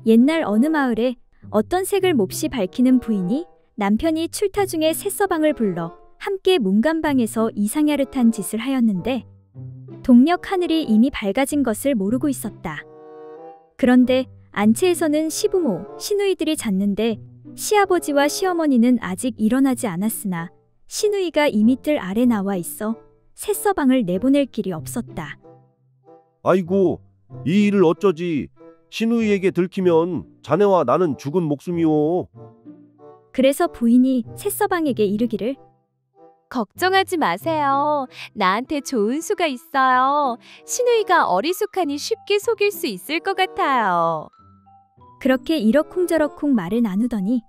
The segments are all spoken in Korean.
옛날 어느 마을에 어떤 색을 몹시 밝히는 부인이 남편이 출타 중에 새서방을 불러 함께 문간방에서 이상야릇한 짓을 하였는데 동력 하늘이 이미 밝아진 것을 모르고 있었다. 그런데 안채에서는 시부모, 시누이들이 잤는데 시아버지와 시어머니는 아직 일어나지 않았으나 시누이가 이미 뜰 아래 나와 있어 새서방을 내보낼 길이 없었다. 아이고, 이 일을 어쩌지? 시누이에게 들키면 자네와 나는 죽은 목숨이오. 그래서 부인이 새서방에게 이르기를 걱정하지 마세요. 나한테 좋은 수가 있어요. 시누이가 어리숙하니 쉽게 속일 수 있을 것 같아요. 그렇게 이러쿵저러쿵 말을 나누더니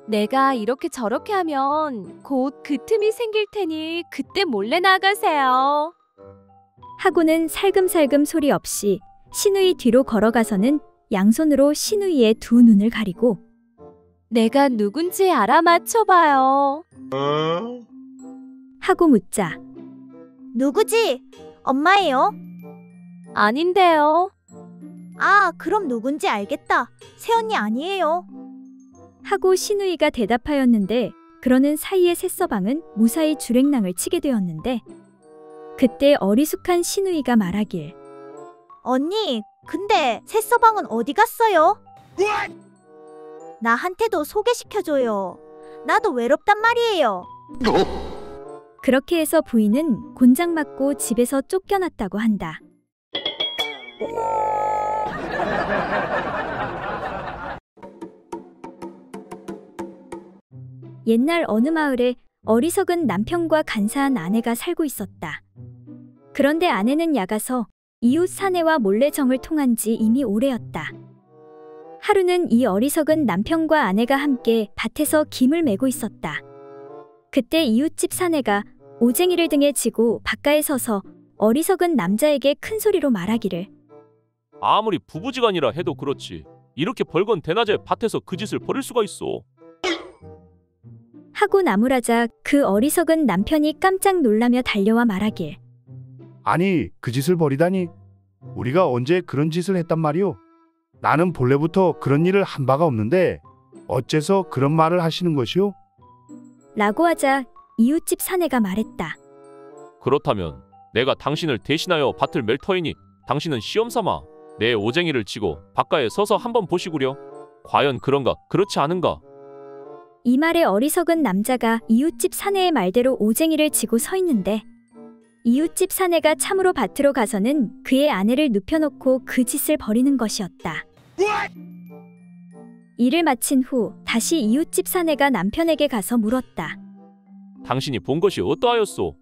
내가 이렇게 저렇게 하면 곧 그 틈이 생길 테니 그때 몰래 나가세요. 하고는 살금살금 소리 없이 시누이 뒤로 걸어가서는 양손으로 시누이의 두 눈을 가리고 내가 누군지 알아맞혀봐요. 하고 묻자 누구지? 엄마예요? 아닌데요. 아, 그럼 누군지 알겠다. 새언니 아니에요. 하고 시누이가 대답하였는데 그러는 사이에 새서방은 무사히 주랭랑을 치게 되었는데 그때 어리숙한 시누이가 말하길 언니, 근데 새서방은 어디 갔어요? 나한테도 소개시켜줘요. 나도 외롭단 말이에요. 그렇게 해서 부인은 곤장 맞고 집에서 쫓겨났다고 한다. 옛날 어느 마을에 어리석은 남편과 간사한 아내가 살고 있었다. 그런데 아내는 야가서 이웃 사내와 몰래 정을 통한 지 이미 오래였다. 하루는 이 어리석은 남편과 아내가 함께 밭에서 김을 메고 있었다. 그때 이웃집 사내가 오쟁이를 등에 지고 바깥에 서서 어리석은 남자에게 큰 소리로 말하기를 아무리 부부지간이라 해도 그렇지 이렇게 벌건 대낮에 밭에서 그 짓을 벌일 수가 있어. 하고 나무라자 그 어리석은 남편이 깜짝 놀라며 달려와 말하길 아니, 그 짓을 벌이다니. 우리가 언제 그런 짓을 했단 말이오? 나는 본래부터 그런 일을 한 바가 없는데 어째서 그런 말을 하시는 것이오? 라고 하자 이웃집 사내가 말했다. 그렇다면 내가 당신을 대신하여 밭을 멜 터이니 당신은 시험삼아 내 오쟁이를 치고 바깥에 서서 한번 보시구려. 과연 그런가 그렇지 않은가? 이 말에 어리석은 남자가 이웃집 사내의 말대로 오쟁이를 지고 서 있는데 이웃집 사내가 참으로 밭으로 가서는 그의 아내를 눕혀놓고 그 짓을 벌이는 것이었다. 일을 마친 후 다시 이웃집 사내가 남편에게 가서 물었다. 당신이 본 것이 어떠하였소?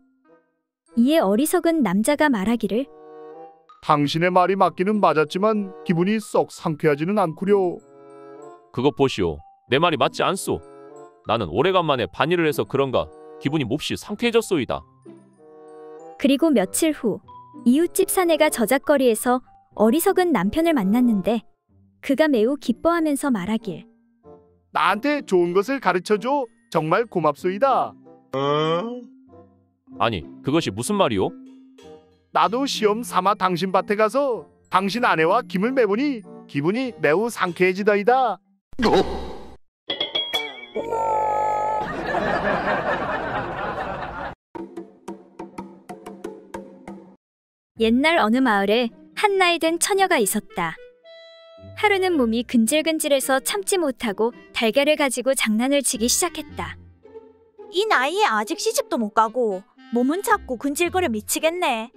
이에 어리석은 남자가 말하기를 당신의 말이 맞기는 맞았지만 기분이 썩 상쾌하지는 않구려. 그것 보시오. 내 말이 맞지 않소. 나는 오래간만에 반일을 해서 그런가 기분이 몹시 상쾌해졌소이다. 그리고 며칠 후 이웃집 사내가 저작거리에서 어리석은 남편을 만났는데 그가 매우 기뻐하면서 말하길 나한테 좋은 것을 가르쳐줘. 정말 고맙소이다. 아니 그것이 무슨 말이오? 나도 시험 삼아 당신 밭에 가서 당신 아내와 김을 매보니 기분이 매우 상쾌해지더이다. 옛날 어느 마을에 한 나이 든 처녀가 있었다. 하루는 몸이 근질근질해서 참지 못하고 달걀을 가지고 장난을 치기 시작했다. 이 나이에 아직 시집도 못 가고 몸은 작고 근질거려 미치겠네.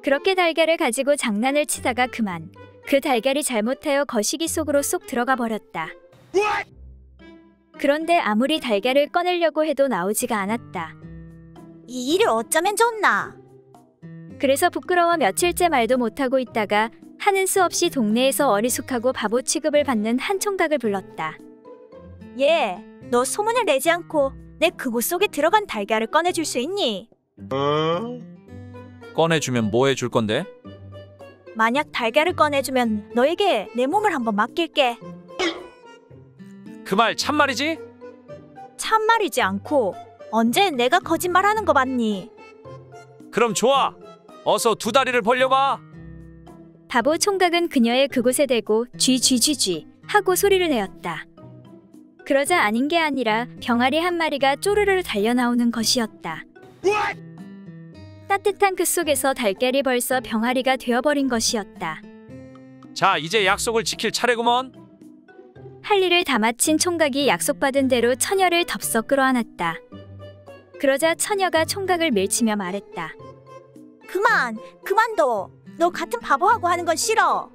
그렇게 달걀을 가지고 장난을 치다가 그만 그 달걀이 잘못하여 거시기 속으로 쏙 들어가 버렸다. 그런데 아무리 달걀을 꺼내려고 해도 나오지가 않았다. 이 일을 어쩌면 좋나? 그래서 부끄러워 며칠째 말도 못하고 있다가 하는 수 없이 동네에서 어리숙하고 바보 취급을 받는 한 총각을 불렀다. 예, 너 소문을 내지 않고 내 그곳 속에 들어간 달걀을 꺼내줄 수 있니? 꺼내주면 뭐 해줄 건데? 만약 달걀을 꺼내주면 너에게 내 몸을 한번 맡길게. 그 말 참말이지? 참말이지 않고 언제 내가 거짓말하는 거 봤니? 그럼 좋아. 어서 두 다리를 벌려봐. 바보 총각은 그녀의 그곳에 대고 쥐쥐쥐쥐 하고 소리를 내었다. 그러자 아닌 게 아니라 병아리 한 마리가 쪼르르 달려나오는 것이었다. 따뜻한 그 속에서 달걀이 벌써 병아리가 되어버린 것이었다. 자, 이제 약속을 지킬 차례구먼. 할 일을 다 마친 총각이 약속받은 대로 처녀를 덥석 끌어안았다. 그러자 처녀가 총각을 밀치며 말했다. 그만둬. 너 같은 바보하고 하는 건 싫어.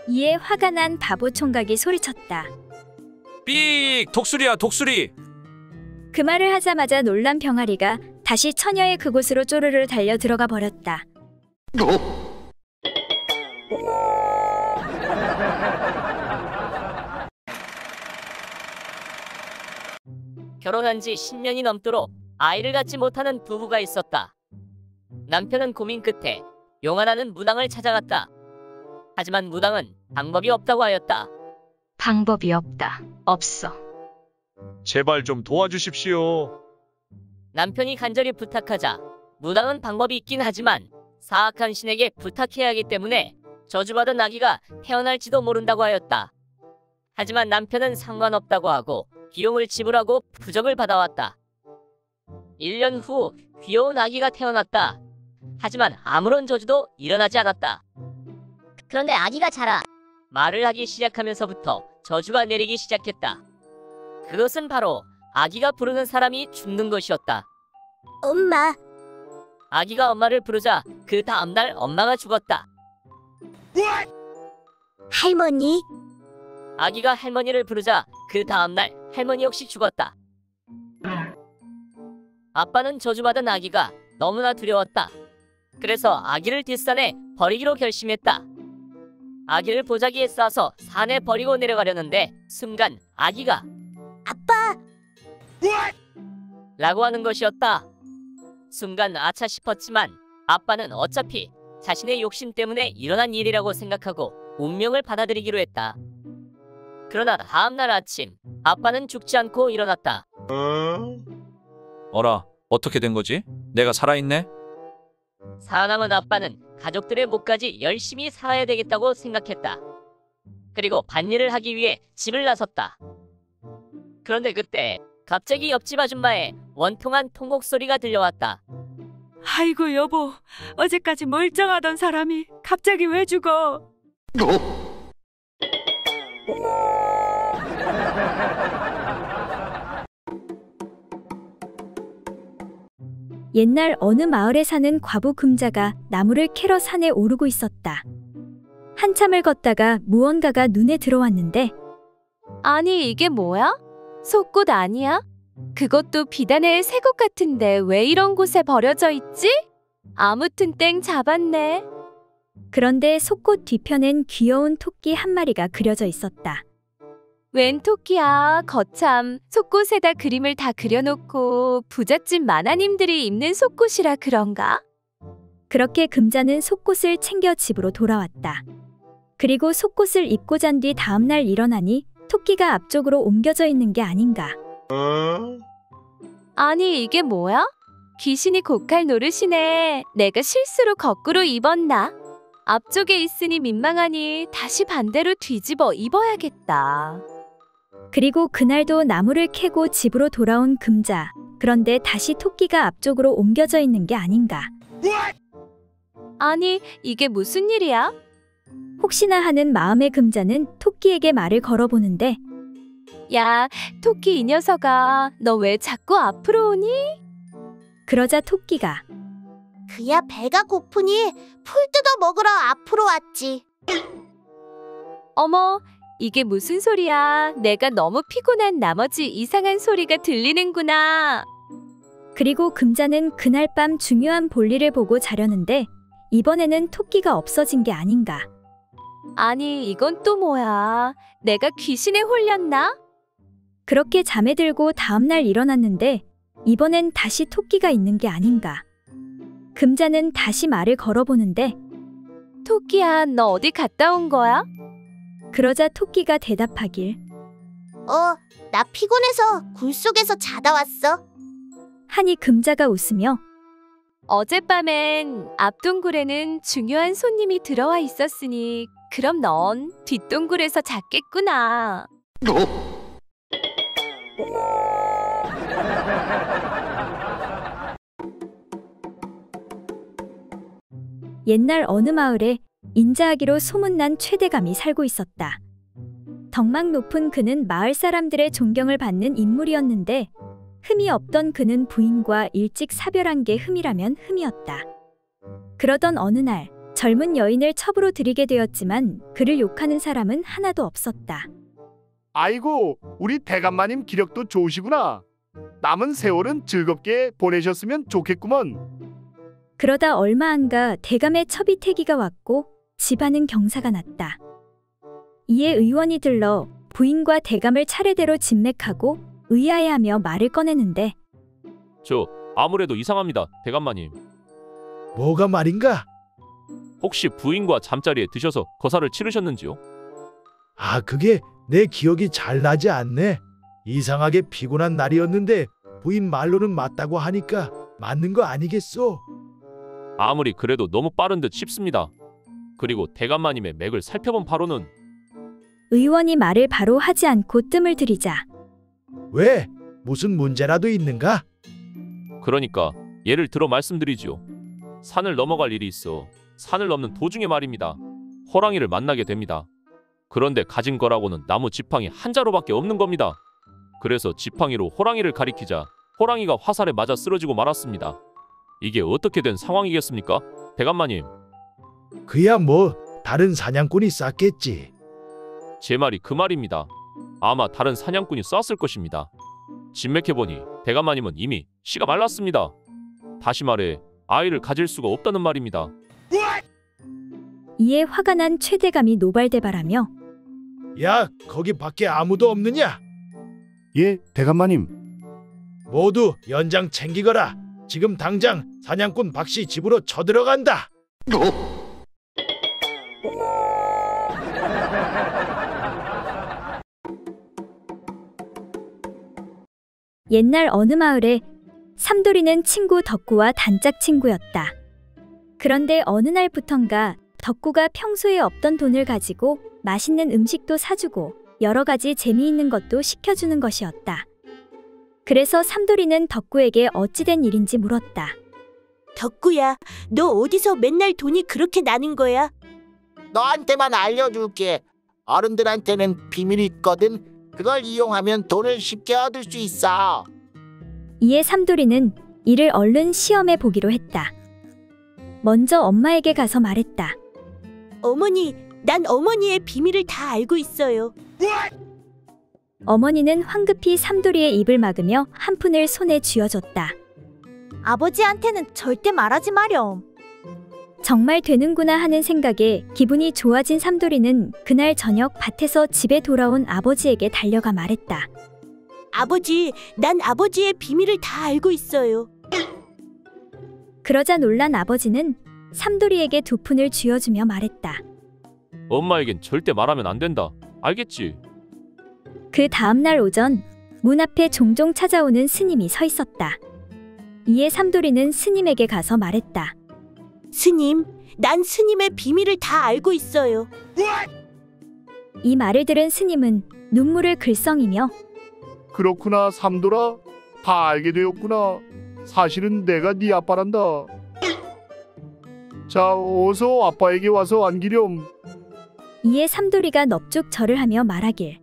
이에 화가 난 바보 총각이 소리쳤다. 삑! 독수리야, 독수리. 그 말을 하자마자 놀란 병아리가 다시 처녀의 그곳으로 쪼르르 달려 들어가 버렸다. 결혼한 지 10년이 넘도록 아이를 갖지 못하는 부부가 있었다. 남편은 고민 끝에 용하나는 무당을 찾아갔다. 하지만 무당은 방법이 없다고 하였다. 방법이 없다. 없어. 제발 좀 도와주십시오. 남편이 간절히 부탁하자 무당은 방법이 있긴 하지만 사악한 신에게 부탁해야 하기 때문에 저주받은 아기가 태어날지도 모른다고 하였다. 하지만 남편은 상관없다고 하고 비용을 지불하고 부적을 받아왔다. 1년 후 귀여운 아기가 태어났다. 하지만 아무런 저주도 일어나지 않았다. 그런데 아기가 자라. 말을 하기 시작하면서부터 저주가 내리기 시작했다. 그것은 바로 아기가 부르는 사람이 죽는 것이었다. 엄마. 아기가 엄마를 부르자 그 다음날 엄마가 죽었다. 할머니. 아기가 할머니를 부르자 그 다음날 할머니 역시 죽었다. 아빠는 저주받은 아기가 너무나 두려웠다. 그래서 아기를 뒷산에 버리기로 결심했다. 아기를 보자기에 싸서 산에 버리고 내려가려는데 순간 아기가 아빠! 라고 하는 것이었다. 순간 아차 싶었지만 아빠는 어차피 자신의 욕심 때문에 일어난 일이라고 생각하고 운명을 받아들이기로 했다. 그러나 다음날 아침 아빠는 죽지 않고 일어났다. 어라, 어떻게 된 거지? 내가 살아있네? 살아남은 아빠는 가족들의 목까지 열심히 살아야 되겠다고 생각했다. 그리고 밭일을 하기 위해 집을 나섰다. 그런데 그때 갑자기 옆집 아줌마의 원통한 통곡 소리가 들려왔다. 아이고 여보, 어제까지 멀쩡하던 사람이 갑자기 왜 죽어? 옛날 어느 마을에 사는 과부 금자가 나무를 캐러 산에 오르고 있었다. 한참을 걷다가 무언가가 눈에 들어왔는데 아니 이게 뭐야? 속꽃 아니야? 그것도 비단의 새꽃 같은데 왜 이런 곳에 버려져 있지? 아무튼 땡 잡았네. 그런데 속꽃 뒤편엔 귀여운 토끼 한 마리가 그려져 있었다. 웬 토끼야, 거참. 속꽃에다 그림을 다 그려놓고 부잣집 마나님들이 입는 속꽃이라 그런가? 그렇게 금자는 속꽃을 챙겨 집으로 돌아왔다. 그리고 속꽃을 입고 잔 뒤 다음날 일어나니 토끼가 앞쪽으로 옮겨져 있는 게 아닌가. 아니 이게 뭐야? 귀신이 고칼 노릇이네. 내가 실수로 거꾸로 입었나? 앞쪽에 있으니 민망하니 다시 반대로 뒤집어 입어야겠다. 그리고 그날도 나무를 캐고 집으로 돌아온 금자. 그런데 다시 토끼가 앞쪽으로 옮겨져 있는 게 아닌가. 아니 이게 무슨 일이야? 혹시나 하는 마음의 금자는 토끼에게 말을 걸어보는데 야, 토끼 이 녀석아, 너 왜 자꾸 앞으로 오니? 그러자 토끼가 그야 배가 고프니 풀 뜯어 먹으러 앞으로 왔지. 어머, 이게 무슨 소리야? 내가 너무 피곤한 나머지 이상한 소리가 들리는구나. 그리고 금자는 그날 밤 중요한 볼일을 보고 자려는데 이번에는 토끼가 없어진 게 아닌가. 아니 이건 또 뭐야? 내가 귀신에 홀렸나? 그렇게 잠에 들고 다음날 일어났는데 이번엔 다시 토끼가 있는 게 아닌가. 금자는 다시 말을 걸어보는데 토끼야, 너 어디 갔다 온 거야? 그러자 토끼가 대답하길 나 피곤해서 굴 속에서 자다 왔어. 하니 금자가 웃으며 어젯밤엔 앞동굴에는 중요한 손님이 들어와 있었으니 그럼 넌 뒷동굴에서 잤겠구나. 옛날 어느 마을에 인자하기로 소문난 최대감이 살고 있었다. 덕망 높은 그는 마을 사람들의 존경을 받는 인물이었는데 흠이 없던 그는 부인과 일찍 사별한 게 흠이라면 흠이었다. 그러던 어느 날 젊은 여인을 첩으로 들이게 되었지만 그를 욕하는 사람은 하나도 없었다. 아이고, 우리 대감마님 기력도 좋으시구나. 남은 세월은 즐겁게 보내셨으면 좋겠구먼. 그러다 얼마 안가 대감의 첩이 태기가 왔고 집안은 경사가 났다. 이에 의원이 들러 부인과 대감을 차례대로 진맥하고 의아해하며 말을 꺼내는데 저 아무래도 이상합니다, 대감마님. 뭐가 말인가? 혹시 부인과 잠자리에 드셔서 거사를 치르셨는지요? 아, 그게 내 기억이 잘 나지 않네. 이상하게 피곤한 날이었는데 부인 말로는 맞다고 하니까 맞는 거 아니겠소? 아무리 그래도 너무 빠른 듯 싶습니다. 그리고 대감마님의 맥을 살펴본 바로는 의원이 말을 바로 하지 않고 뜸을 들이자 왜? 무슨 문제라도 있는가? 그러니까 예를 들어 말씀드리지요. 산을 넘어갈 일이 있어 산을 넘는 도중에 말입니다. 호랑이를 만나게 됩니다. 그런데 가진 거라고는 나무 지팡이 한 자루밖에 없는 겁니다. 그래서 지팡이로 호랑이를 가리키자 호랑이가 화살에 맞아 쓰러지고 말았습니다. 이게 어떻게 된 상황이겠습니까, 대감마님? 그야 뭐 다른 사냥꾼이 쐈겠지. 제 말이 그 말입니다. 아마 다른 사냥꾼이 쐈을 것입니다. 진맥해보니 대감마님은 이미 씨가 말랐습니다. 다시 말해 아이를 가질 수가 없다는 말입니다. 이에 화가 난 최대감이 노발대발하며 야, 거기 밖에 아무도 없느냐? 예, 대감마님. 모두 연장 챙기거라. 지금 당장 사냥꾼 박씨 집으로 쳐들어간다. 옛날 어느 마을에 삼돌이는 친구 덕구와 단짝 친구였다. 그런데 어느 날부턴가 덕구가 평소에 없던 돈을 가지고 맛있는 음식도 사주고 여러 가지 재미있는 것도 시켜주는 것이었다. 그래서 삼돌이는 덕구에게 어찌된 일인지 물었다. 덕구야, 너 어디서 맨날 돈이 그렇게 나는 거야? 너한테만 알려줄게. 어른들한테는 비밀이 있거든. 그걸 이용하면 돈을 쉽게 얻을 수 있어. 이에 삼돌이는 이를 얼른 시험해 보기로 했다. 먼저 엄마에게 가서 말했다. 어머니, 난 어머니의 비밀을 다 알고 있어요. 어머니는 황급히 삼돌이의 입을 막으며 한 푼을 손에 쥐어줬다. 아버지한테는 절대 말하지 마렴. 정말 되는구나 하는 생각에 기분이 좋아진 삼돌이는 그날 저녁 밭에서 집에 돌아온 아버지에게 달려가 말했다. 아버지, 난 아버지의 비밀을 다 알고 있어요. 그러자 놀란 아버지는 삼돌이에게 두 푼을 쥐어주며 말했다. 엄마에겐 절대 말하면 안 된다. 알겠지? 그 다음날 오전 문 앞에 종종 찾아오는 스님이 서 있었다. 이에 삼돌이는 스님에게 가서 말했다. 스님, 난 스님의 비밀을 다 알고 있어요. 이 말을 들은 스님은 눈물을 글썽이며 그렇구나, 삼돌아. 다 알게 되었구나. 사실은 내가 네 아빠란다. 자, 어서 아빠에게 와서 안기렴. 이에 삼돌이가 넙죽 절을 하며 말하길.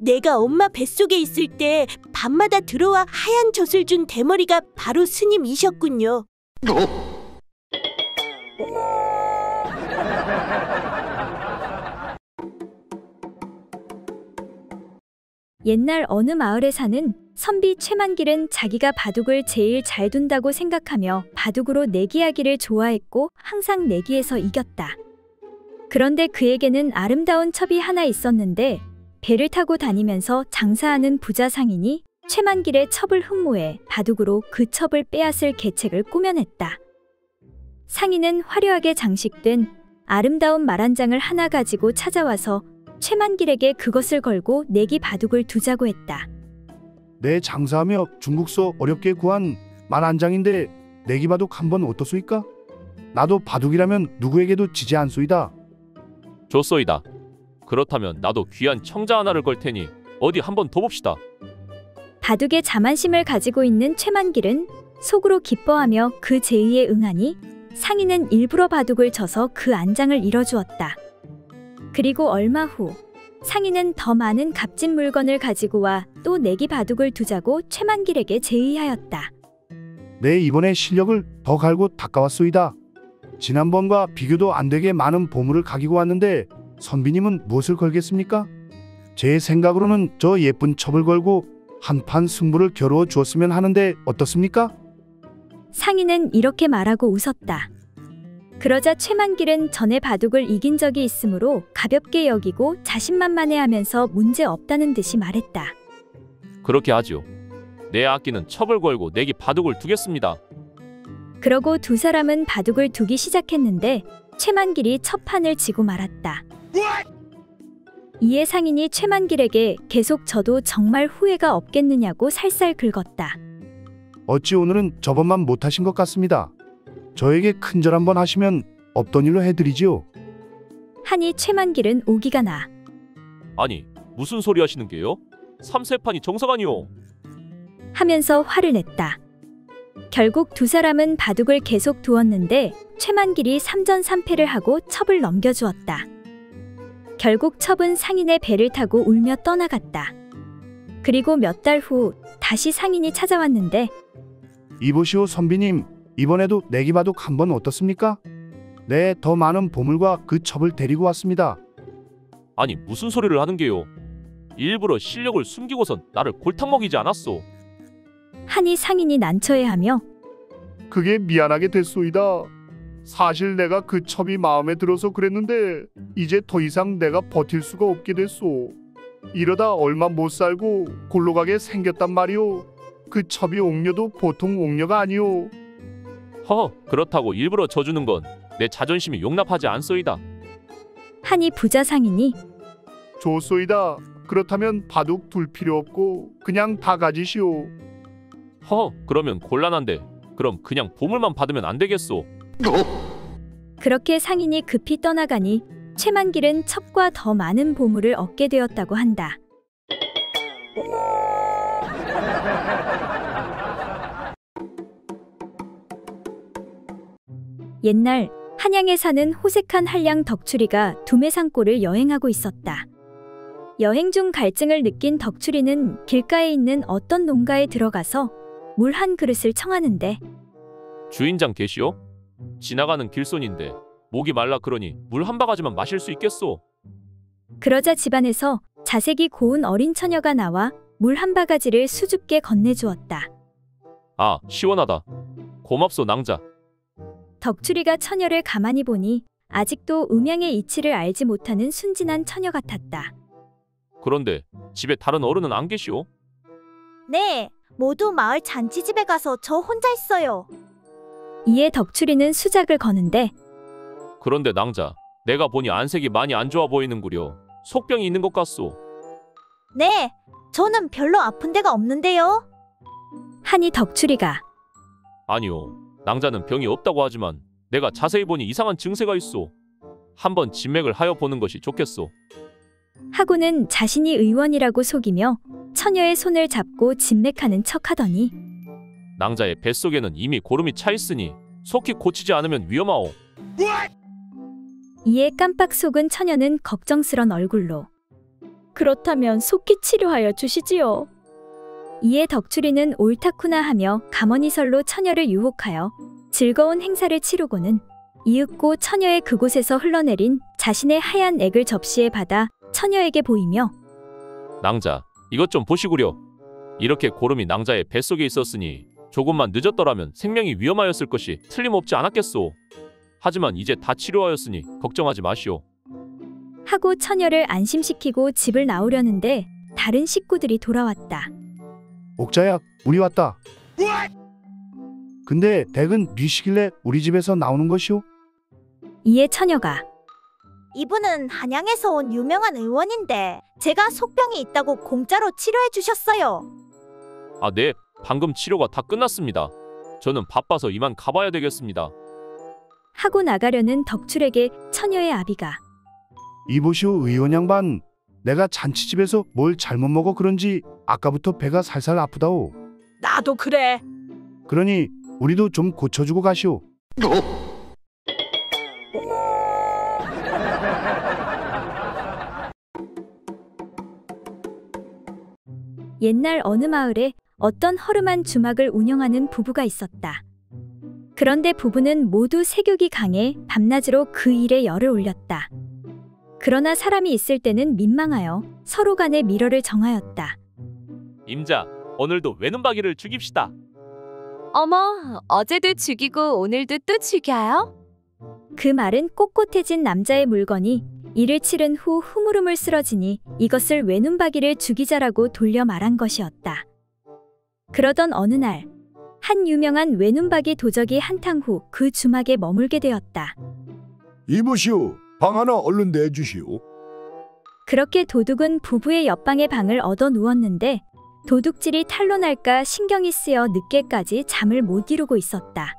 내가 엄마 뱃속에 있을 때 밤마다 들어와 하얀 젖을 준 대머리가 바로 스님이셨군요. 옛날 어느 마을에 사는 선비 최만길은 자기가 바둑을 제일 잘 둔다고 생각하며 바둑으로 내기하기를 좋아했고 항상 내기에서 이겼다. 그런데 그에게는 아름다운 첩이 하나 있었는데 배를 타고 다니면서 장사하는 부자 상인이 최만길의 첩을 흠모해 바둑으로 그 첩을 빼앗을 계책을 꾸며냈다. 상인은 화려하게 장식된 아름다운 말 한 장을 하나 가지고 찾아와서 최만길에게 그것을 걸고 내기 바둑을 두자고 했다. 내 장사하며 중국서 어렵게 구한 말 한 장인데 내기 바둑 한번 어떻소이까? 나도 바둑이라면 누구에게도 지지 않소이다. 좋소이다. 그렇다면 나도 귀한 청자 하나를 걸 테니 어디 한번 더 봅시다. 바둑에 자만심을 가지고 있는 최만길은 속으로 기뻐하며 그 제의에 응하니 상인은 일부러 바둑을 져서 그 안장을 잃어주었다. 그리고 얼마 후 상인은 더 많은 값진 물건을 가지고 와 또 내기 바둑을 두자고 최만길에게 제의하였다. 내 이번에 실력을 더 갈고 닦아왔소이다. 지난번과 비교도 안 되게 많은 보물을 가지고 왔는데 선비님은 무엇을 걸겠습니까? 제 생각으로는 저 예쁜 첩을 걸고 한판 승부를 겨루어 주었으면 하는데 어떻습니까? 상인은 이렇게 말하고 웃었다. 그러자 최만길은 전에 바둑을 이긴 적이 있으므로 가볍게 여기고 자신만만해하면서 문제 없다는 듯이 말했다. 그렇게 하지요. 내 아끼는 첩을 걸고 내기 바둑을 두겠습니다. 그러고 두 사람은 바둑을 두기 시작했는데 최만길이 첫 판을 지고 말았다. 이에 상인이 최만길에게 계속 져도 정말 후회가 없겠느냐고 살살 긁었다. 어찌 오늘은 저번만 못하신 것 같습니다. 저에게 큰절 한번 하시면 없던 일로 해드리지요. 하니 최만길은 오기가 나. 아니 무슨 소리 하시는 게요? 3세판이 정석아니요. 하면서 화를 냈다. 결국 두 사람은 바둑을 계속 두었는데 최만길이 3전 3패를 하고 첩을 넘겨주었다. 결국 첩은 상인의 배를 타고 울며 떠나갔다. 그리고 몇 달 후 다시 상인이 찾아왔는데 이보시오 선비님, 이번에도 내기 바둑 한번 어떻습니까? 네, 더 많은 보물과 그 첩을 데리고 왔습니다. 아니 무슨 소리를 하는 게요? 일부러 실력을 숨기고선 나를 골탕 먹이지 않았소. 하니 상인이 난처해하며 그게 미안하게 됐소이다. 사실 내가 그 첩이 마음에 들어서 그랬는데 이제 더 이상 내가 버틸 수가 없게 됐소. 이러다 얼마 못 살고 골로 가게 생겼단 말이오. 그 첩이 옥녀도 보통 옥녀가 아니오. 허, 그렇다고 일부러 져주는 건 내 자존심이 용납하지 않소이다. 하니 부자 상인이 좋소이다. 그렇다면 바둑 둘 필요 없고 그냥 다 가지시오. 허, 그러면 곤란한데 그럼 그냥 보물만 받으면 안 되겠소. 그렇게 상인이 급히 떠나가니 최만길은 첩과 더 많은 보물을 얻게 되었다고 한다. 옛날 한양에 사는 호색한 한량 덕추리가 두매산골을 여행하고 있었다. 여행 중 갈증을 느낀 덕추리는 길가에 있는 어떤 농가에 들어가서 물 한 그릇을 청하는데 주인장 계시오? 지나가는 길손인데 목이 말라 그러니 물 한 바가지만 마실 수 있겠소. 그러자 집안에서 자색이 고운 어린 처녀가 나와 물 한 바가지를 수줍게 건네주었다. 아, 시원하다. 고맙소 낭자. 덕추리가 처녀를 가만히 보니 아직도 음양의 이치를 알지 못하는 순진한 처녀 같았다. 그런데 집에 다른 어른은 안 계시오? 네, 모두 마을 잔치집에 가서 저 혼자 있어요. 이에 덕추리는 수작을 거는데 그런데 낭자, 내가 보니 안색이 많이 안 좋아 보이는구려. 속병이 있는 것 같소. 네, 저는 별로 아픈 데가 없는데요. 하니 덕추리가 아니요, 낭자는 병이 없다고 하지만 내가 자세히 보니 이상한 증세가 있소. 한번 진맥을 하여 보는 것이 좋겠소. 하고는 자신이 의원이라고 속이며 처녀의 손을 잡고 진맥하는 척하더니 낭자의 뱃속에는 이미 고름이 차 있으니 속히 고치지 않으면 위험하오. 이에 깜빡 속은 처녀는 걱정스런 얼굴로 그렇다면 속히 치료하여 주시지요. 이에 덕추리는 옳다쿠나 하며 가머니설로 처녀를 유혹하여 즐거운 행사를 치르고는 이윽고 처녀의 그곳에서 흘러내린 자신의 하얀 액을 접시에 받아 처녀에게 보이며 낭자, 이것 좀 보시구려. 이렇게 고름이 낭자의 뱃속에 있었으니 조금만 늦었더라면 생명이 위험하였을 것이 틀림없지 않았겠소. 하지만 이제 다 치료하였으니 걱정하지 마시오. 하고 처녀를 안심시키고 집을 나오려는데 다른 식구들이 돌아왔다. 옥자야, 우리 왔다. 근데 댁은 뉘시길래 우리 집에서 나오는 것이오? 이에 처녀가 이분은 한양에서 온 유명한 의원인데 제가 속병이 있다고 공짜로 치료해 주셨어요. 아, 네, 방금 치료가 다 끝났습니다. 저는 바빠서 이만 가봐야 되겠습니다. 하고 나가려는 덕출에게 처녀의 아비가 이보시오 의원 양반, 내가 잔치집에서 뭘 잘못 먹어 그런지 아까부터 배가 살살 아프다오. 나도 그래. 그러니 우리도 좀 고쳐주고 가시오. 옛날 어느 마을에 어떤 허름한 주막을 운영하는 부부가 있었다. 그런데 부부는 모두 색욕이 강해 밤낮으로 그 일에 열을 올렸다. 그러나 사람이 있을 때는 민망하여 서로 간에 미러를 정하였다. 임자, 오늘도 외눈박이를 죽입시다. 어머, 어제도 죽이고 오늘도 또 죽여요? 그 말은 꼿꼿해진 남자의 물건이 이를 치른 후 흐물흐물 쓰러지니 이것을 외눈박이를 죽이자라고 돌려 말한 것이었다. 그러던 어느 날, 한 유명한 외눈박이 도적이 한탕 후 그 주막에 머물게 되었다. 이보시오, 방 하나 얼른 내주시오. 그렇게 도둑은 부부의 옆방의 방을 얻어 누웠는데 도둑질이 탄로 날까 신경이 쓰여 늦게까지 잠을 못 이루고 있었다.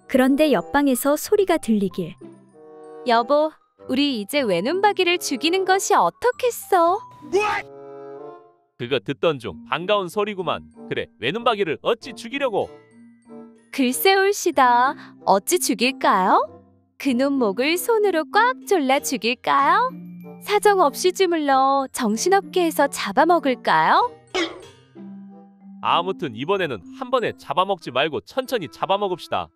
그런데 옆방에서 소리가 들리길. 여보, 우리 이제 외눈박이를 죽이는 것이 어떻겠어? 그거 듣던 중 반가운 소리구만. 그래, 외눈박이를 어찌 죽이려고? 글쎄 올시다. 어찌 죽일까요? 그놈 목을 손으로 꽉 졸라 죽일까요? 사정없이 주물러 정신없게 해서 잡아먹을까요? 아무튼 이번에는 한 번에 잡아먹지 말고 천천히 잡아먹읍시다.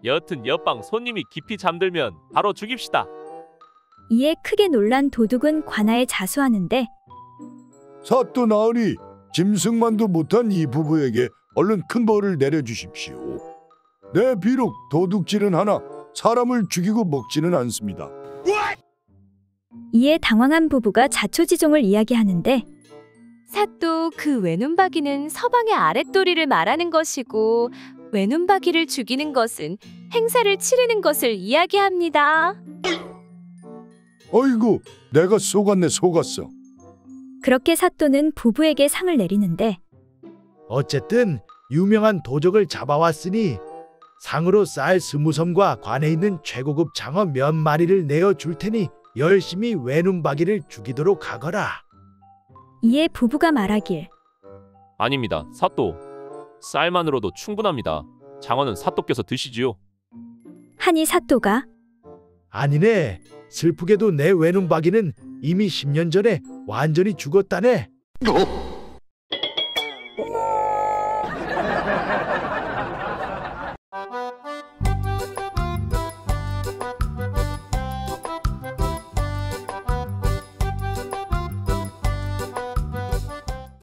여튼 옆방 손님이 깊이 잠들면 바로 죽입시다. 이에 크게 놀란 도둑은 관아에 자수하는데 사또 나으리, 짐승만도 못한 이 부부에게 얼른 큰 벌을 내려주십시오. 네, 비록 도둑질은 하나 사람을 죽이고 먹지는 않습니다. 이에 당황한 부부가 자초지종을 이야기하는데 사또, 그 외눈박이는 서방의 아랫도리를 말하는 것이고 외눈박이를 죽이는 것은 행사를 치르는 것을 이야기합니다. 어이구, 내가 속았네, 속았어. 그렇게 사또는 부부에게 상을 내리는데 어쨌든 유명한 도적을 잡아왔으니 상으로 쌀 20섬과 관에 있는 최고급 장어 몇 마리를 내어줄 테니 열심히 외눈박이를 죽이도록 하거라. 이에 부부가 말하길. 아닙니다, 사또. 쌀만으로도 충분합니다. 장어는 사또께서 드시지요. 하니 사또가 아니네, 슬프게도 내 외눈박이는 이미 10년 전에 완전히 죽었다네.